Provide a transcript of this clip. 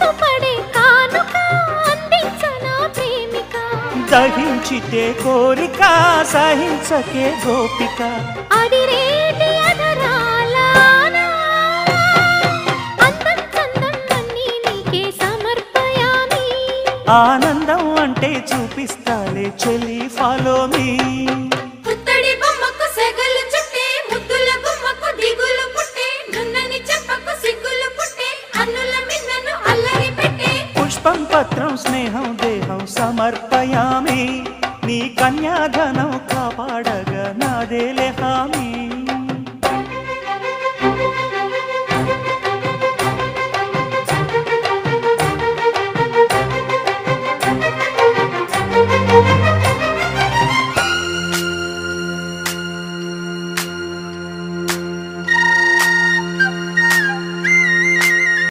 మనసు పడే కానుక అందించనా ప్రేమిక దహించితే కోరిక సహించకే గోపిక అడిరేటి అధరాల అందం చందం అన్నీ నీకే సమర్పయామి ఆనందం అంటే చూపిస్తాలే చెలి ఫాలో మీ పుత్తడి బొమ్మకు సెగలు చుట్టే ముద్దుల గుమ్మకు దిగులు పుట్టే నున్నని చెప్పకు సిగ్గులు పుట్టే అన్నుల మిన్నను అల్లరి పెట్టే పుష్పం పత్రం స్నేహం దేహం సమర్పయామి నీ కన్యాధనం కాపాడగా నాదేలే హామీ